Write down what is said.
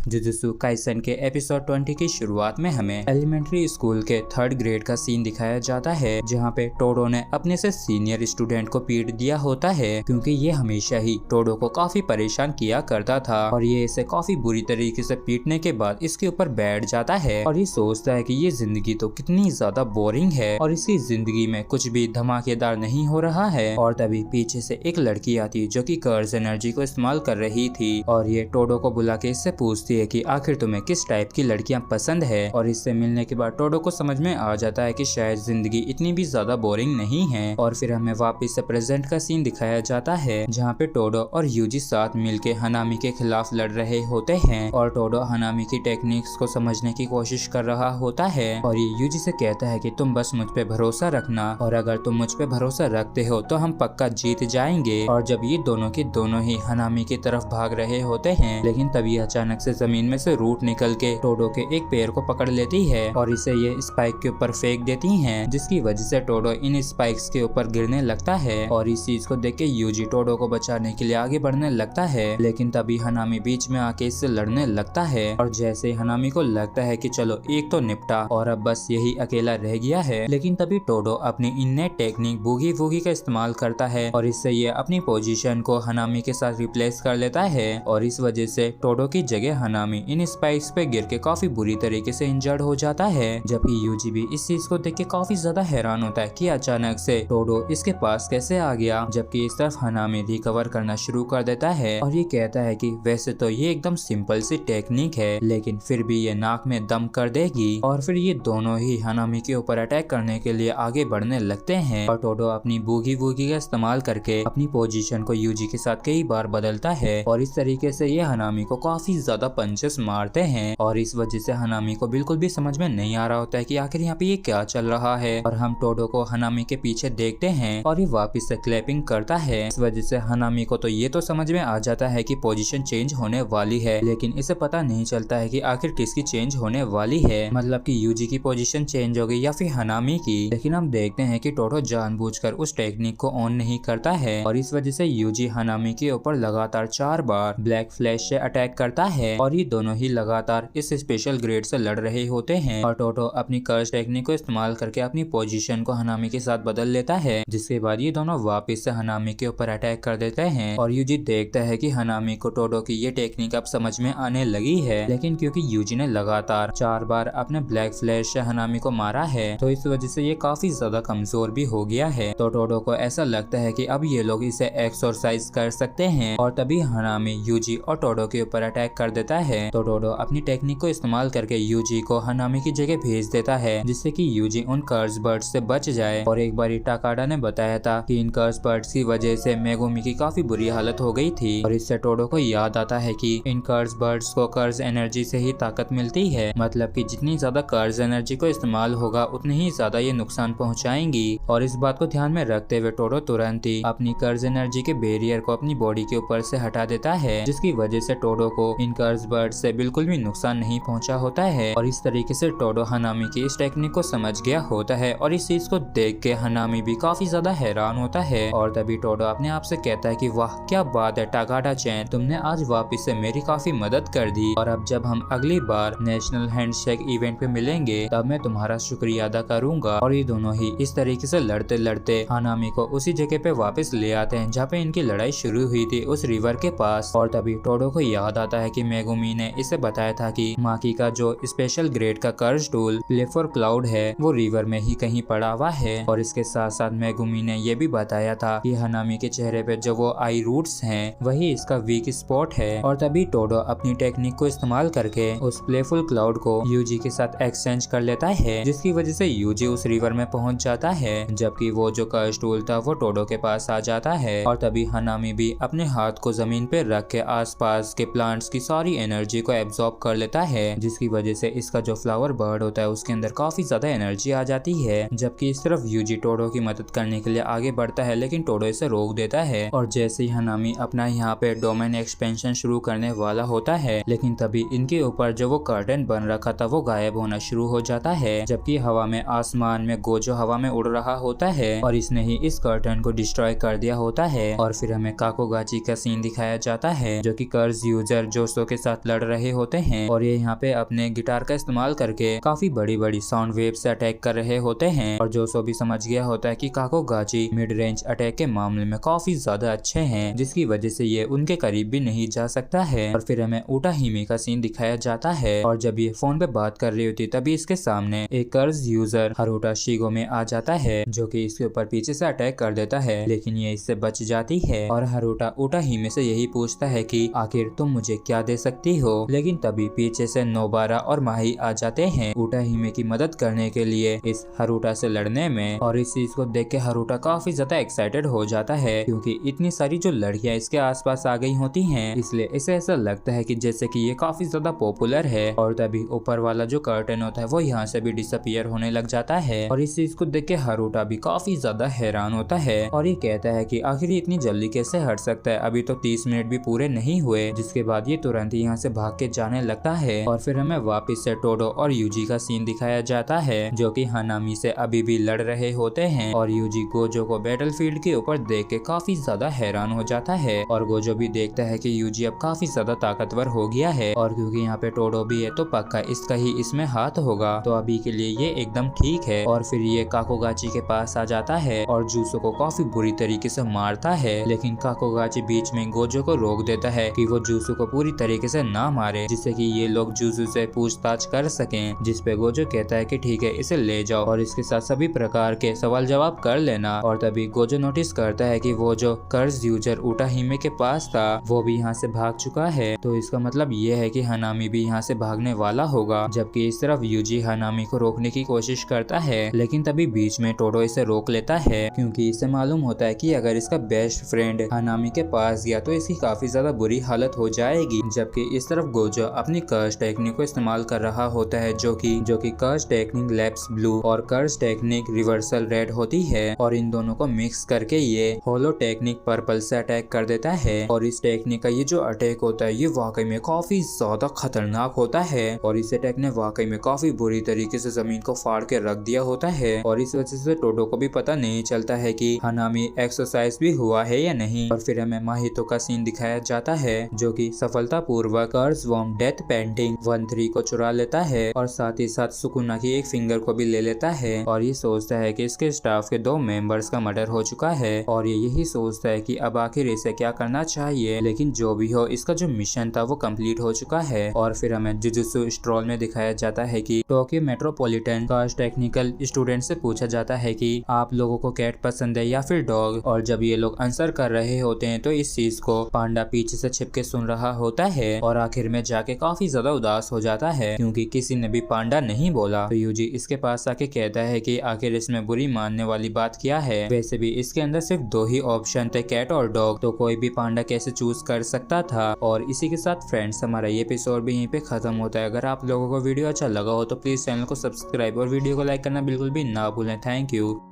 Jujutsu Kaisen के episode 20 की शुरुआत में हमें एलिमेंट्री स्कूल के 3rd ग्रेड का सीन दिखाया जाता है, जहाँ पे टोडो ने अपने से सीनियर स्टूडेंट को पीट दिया होता है क्योंकि ये हमेशा ही टोडो को काफी परेशान किया करता था और ये इसे काफी बुरी तरीके से पीटने के बाद इसके ऊपर बैठ जाता है और ये सोचता है कि ये जिंदगी तो कितनी ज्यादा बोरिंग है और इसकी जिंदगी में कुछ भी धमाकेदार नहीं हो रहा है। और तभी पीछे से एक लड़की आती है जो कि कर्ज एनर्जी को इस्तेमाल कर रही थी और ये टोडो को बुला के इससे पूछती है कि आखिर तुम्हें किस टाइप की लड़कियां पसंद है। और इससे मिलने के बाद टोडो को समझ में आ जाता है कि शायद जिंदगी इतनी भी ज्यादा बोरिंग नहीं है। और फिर हमें वापस से प्रेजेंट का सीन दिखाया जाता है जहाँ पे टोडो और यूजी साथ मिलके हनामी के खिलाफ लड़ रहे होते हैं और टोडो हनामी की टेक्निक्स को समझने की कोशिश कर रहा होता है और ये यूजी से कहता है कि तुम बस मुझ पे भरोसा रखना और अगर तुम मुझ पे भरोसा रखते हो तो हम पक्का जीत जाएंगे। और जब ये दोनों के दोनों ही हनामी की तरफ भाग रहे होते हैं, लेकिन तभी अचानक से जमीन में से रूट निकल के टोडो के एक पैर को पकड़ लेती है और इसे ये स्पाइक के ऊपर फेंक देती हैं, जिसकी वजह से टोडो इन स्पाइक्स के ऊपर गिरने लगता है। और इस चीज को देख के यूजी टोडो को बचाने के लिए आगे बढ़ने लगता है, लेकिन तभी हनामी बीच में आके इससे लड़ने लगता है और जैसे हनामी को लगता है कि चलो एक तो निपटा और अब बस यही अकेला रह गया है, लेकिन तभी टोडो अपनी इननेट टेक्निक बूगी वूगी का इस्तेमाल करता है और इससे ये अपनी पोजीशन को हनामी के साथ रिप्लेस कर लेता है और इस वजह से टोडो की जगह हनामी इन स्पाइक्स पे गिर के काफी बुरी तरीके से इंजर्ड हो जाता है। जबकि यूजी भी इस चीज को देख के काफी ज्यादा हैरान होता है कि अचानक से टोडो इसके पास कैसे आ गया, जबकि इस तरफ हनामी रिकवर करना शुरू कर देता है और ये कहता है कि वैसे तो ये एकदम सिंपल सी टेक्निक है, लेकिन फिर भी ये नाक में दम कर देगी। और फिर ये दोनों ही हनामी के ऊपर अटैक करने के लिए आगे बढ़ने लगते हैं और टोडो अपनी बूगी वूगी का इस्तेमाल करके अपनी पोजीशन को यूजी के साथ कई बार बदलता है और इस तरीके से ये हनामी को काफी ज्यादा पंचेस मारते हैं और इस वजह से हनामी को बिल्कुल भी समझ में नहीं आ रहा होता है कि आखिर यहाँ पे ये क्या चल रहा है। और हम टोडो को हनामी के पीछे देखते हैं और ये वापस से क्लैपिंग करता है। इस वजह से हनामी को तो ये तो समझ में आ जाता है कि पोजीशन चेंज होने वाली है, लेकिन इसे पता नहीं चलता है कि आखिर किसकी चेंज होने वाली है, मतलब कि यूजी की पोजीशन चेंज हो गई या फिर हनामी की। लेकिन हम देखते हैं कि टोडो जानबूझकर उस टेक्निक को ऑन नहीं करता है और इस वजह से यूजी हनामी के ऊपर लगातार 4 बार ब्लैक फ्लैश से अटैक करता है और ये दोनों ही लगातार इस स्पेशल ग्रेड से लड़ रहे होते हैं और टोडो अपनी कर्ज टेक्निक को इस्तेमाल करके अपनी पोजीशन को हनामी के साथ बदल लेता है, जिसके बाद ये दोनों वापस से हनामी के ऊपर अटैक कर देते हैं। और यूजी देखता है कि हनामी को टोडो की ये टेक्निक अब समझ में आने लगी है, लेकिन क्योंकि यूजी ने लगातार 4 बार अपने ब्लैक फ्लैश से हनामी को मारा है तो इस वजह से ये काफी ज्यादा कमजोर भी हो गया है। तो टोडो को ऐसा लगता है कि अब ये लोग इसे एक्सरसाइज कर सकते हैं और तभी हनामी यूजी और टोडो के ऊपर अटैक कर देता है। तो टोडो अपनी टेक्निक को इस्तेमाल करके यूजी को हनामी की जगह भेज देता है, जिससे कि यूजी उन कर्ज बर्ड्स से बच जाए। और एक बार टाकाडा ने बताया था कि इन कर्ज बर्ड्स की वजह से मेगुमी की काफी बुरी हालत हो गई थी और इससे टोडो को याद आता है कि इन कर्ज बर्ड्स को कर्ज एनर्जी से ही ताकत मिलती है, मतलब कि जितनी ज्यादा कर्ज एनर्जी को इस्तेमाल होगा उतनी ही ज्यादा ये नुकसान पहुंचाएंगी। और इस बात को ध्यान में रखते हुए टोडो तुरंत ही अपनी कर्ज एनर्जी के बैरियर को अपनी बॉडी के ऊपर से हटा देता है, जिसकी वजह से टोडो को इन कर्ज बर्ड्स से बिल्कुल भी नुकसान नहीं पहुंचा होता है। और इस तरीके से टोडो हनामी की इस टेक्निक को समझ गया होता है और इस चीज को देख के हनामी भी काफी ज्यादा हैरान होता है। और तभी टोडो अपने आप से कहता है कि वाह क्या बात है टाकाडा चैन, तुमने आज वापस से मेरी काफी मदद कर दी और अब जब हम अगली बार नेशनल हैंडशेक इवेंट पे मिलेंगे तब मैं तुम्हारा शुक्रिया अदा करूंगा। और ये दोनों ही इस तरीके से लड़ते लड़ते हनामी को उसी जगह पे वापस ले आते हैं जहाँ पे इनकी लड़ाई शुरू हुई थी, उस रिवर के पास। और तभी टोडो को याद आता है कि मेगुमी ने इसे बताया था कि माकी का जो स्पेशल ग्रेड का कर्ज टूल प्लेफोर क्लाउड है वो रिवर में ही कहीं पड़ा हुआ है। और इसके साथ साथ मेगुमी ने ये भी बताया था कि हनामी के चेहरे पे जो वो आई रूट्स हैं वही इसका वीक स्पॉट है। और तभी टोडो अपनी टेक्निक को इस्तेमाल करके उस प्लेफुल क्लाउड को यूजी के साथ एक्सचेंज कर लेता है, जिसकी वजह से यूजी उस रिवर में पहुंच जाता है, जबकि वो जो कर्ज टूल था वो टोडो के पास आ जाता है। और तभी हनामी भी अपने हाथ को जमीन पे रख के आसपास के प्लांट्स की सारी एनर्जी को एब्जॉर्ब कर लेता है, जिसकी वजह से इसका जो फ्लावर बर्ड होता है उसके अंदर काफी ज्यादा एनर्जी आ जाती है। जबकि इस तरफ यूजी टोडो की मदद करने के लिए आगे बढ़ता है, लेकिन टोडो इसे रोक देता है। और जैसे ही हनामी अपना यहाँ पे डोमेन एक्सपेंशन शुरू करने वाला होता है, लेकिन तभी इनके ऊपर जो वो कर्टन बन रखा था वो गायब होना शुरू हो जाता है, जबकि हवा में आसमान में गोजो हवा में उड़ रहा होता है और इसने ही इस कर्टन को डिस्ट्रॉय कर दिया होता है। और फिर हमें काकोगाची का सीन दिखाया जाता है जो कि कर्ज यूजर जोसो के साथ साथ लड़ रहे होते हैं और ये यहाँ पे अपने गिटार का इस्तेमाल करके काफी बड़ी बड़ी साउंड वेव से अटैक कर रहे होते हैं। और जोसो भी समझ गया होता है कि काकोगाची मिड रेंज अटैक के मामले में काफी ज्यादा अच्छे हैं, जिसकी वजह से ये उनके करीब भी नहीं जा सकता है। और फिर हमें उटा हिमे का सीन दिखाया जाता है और जब ये फोन पे बात कर रही होती तभी इसके सामने एक कर्ज यूजर हारुटा शिगो में आ जाता है, जो कि इसके ऊपर पीछे से अटैक कर देता है, लेकिन ये इससे बच जाती है। और हारुटा उटा हिमे से यही पूछता है कि आखिर तुम मुझे क्या दे सकती हो, लेकिन तभी पीछे से नोबारा और माही आ जाते हैं उटा हिमे की मदद करने के लिए इस हारुटा से लड़ने में। और इस चीज को देख के हारुटा काफी ज्यादा एक्साइटेड हो जाता है, क्योंकि इतनी सारी जो लड़कियां इसके आसपास आ गई होती हैं, इसलिए इसे ऐसा लगता है कि जैसे कि ये काफी ज्यादा पॉपुलर है। और तभी ऊपर वाला जो कर्टन होता है वो यहाँ से भी डिसअपियर होने लग जाता है। और इस चीज को देख के हारुटा भी काफी ज्यादा हैरान होता है और ये कहता है कि आखिर ये इतनी जल्दी कैसे हट सकता है, अभी तो 30 मिनट भी पूरे नहीं हुए। जिसके बाद ये तुरंत ही यहाँ से भाग के जाने लगता है। और फिर हमें वापस से टोडो और यूजी का सीन दिखाया जाता है, जो कि हानामी से अभी भी लड़ रहे होते हैं। और यूजी गोजो को बैटलफील्ड के ऊपर देख के काफी ज्यादा हैरान हो जाता है और गोजो भी देखता है कि यूजी अब काफी ज्यादा ताकतवर हो गया है और क्योंकि यहाँ पे टोडो भी है तो पक्का इसका ही इसमें हाथ होगा, तो अभी के लिए ये एकदम ठीक है। और फिर ये काकोगाची के पास आ जाता है और जूसो को काफी बुरी तरीके से मारता है, लेकिन काकोगाची बीच में गोजो को रोक देता है कि वो जूसो को पूरी तरीके से ना मारे, जिससे कि ये लोग जूसो से पूछताछ कर सकें। जिस पे गोजो कहता है कि ठीक है इसे ले जाओ और इसके साथ सभी प्रकार के सवाल जवाब कर लेना। और तभी गोजो नोटिस करता है कि वो जो कर्ज यूजर उटा हिमे के पास था वो भी यहाँ से भाग चुका है, तो इसका मतलब ये है कि हानामी भी यहाँ से भागने वाला होगा। जबकि इस तरफ यूजी हानामी को रोकने की कोशिश करता है, लेकिन तभी बीच में टोडो इसे रोक लेता है, क्योंकि इसे मालूम होता है कि अगर इसका बेस्ट फ्रेंड हानामी के पास गया तो इसकी काफी ज्यादा बुरी हालत हो जाएगी। जबकि इस तरफ गोजो अपनी कर्ज टेक्निक को इस्तेमाल कर रहा होता है, जो कि कर्ज टेक्निक लैप्स ब्लू और कर्ज टेक्निक रिवर्सल रेड होती है और इन दोनों को मिक्स करके ये होलो टेक्निक पर्पल से अटैक कर देता है। और इस टेक्निक का ये जो अटैक होता है ये वाकई में काफी ज्यादा खतरनाक होता है और इस अटैक ने वाकई में काफी बुरी तरीके से जमीन को फाड़ के रख दिया होता है। और इस वजह से टोडो को भी पता नहीं चलता है कि हानामी एक्सरसाइज भी हुआ है या नहीं। और फिर हमें माहितो का सीन दिखाया जाता है, जो कि सफलतापूर्वक कर्ज वॉर्म डेथ पेंटिंग 1-3 को चुरा लेता है और साथ ही साथ सुकुना की एक फिंगर को भी ले लेता है। और ये सोचता है कि इसके स्टाफ के 2 मेंबर्स का मर्डर हो चुका है और ये यही सोचता है कि अब आखिर इसे क्या करना चाहिए, लेकिन जो भी हो इसका जो मिशन था वो कंप्लीट हो चुका है। और फिर हमें जुजुत्सु स्ट्रोल में दिखाया जाता है कि टोक्यो मेट्रोपॉलिटन कर्ज टेक्निकल स्टूडेंट से पूछा जाता है कि आप लोगों को कैट पसंद है या फिर डॉग। और जब ये लोग आंसर कर रहे होते हैं तो इस चीज को पांडा पीछे से छिपके सुन रहा होता है और आखिर में जाके काफी ज्यादा उदास हो जाता है, क्योंकि किसी ने भी पांडा नहीं बोला। तो यूजी इसके पास आके कहता है कि आखिर इसमें बुरी मानने वाली बात क्या है, वैसे भी इसके अंदर सिर्फ 2 ही ऑप्शन थे, कैट और डॉग, तो कोई भी पांडा कैसे चूज कर सकता था। और इसी के साथ फ्रेंड्स हमारा ये एपिसोड भी यहीं पे खत्म होता है। अगर आप लोगों को वीडियो अच्छा लगा हो तो प्लीज चैनल को सब्सक्राइब और वीडियो को लाइक करना बिल्कुल भी ना भूलें। Thank you.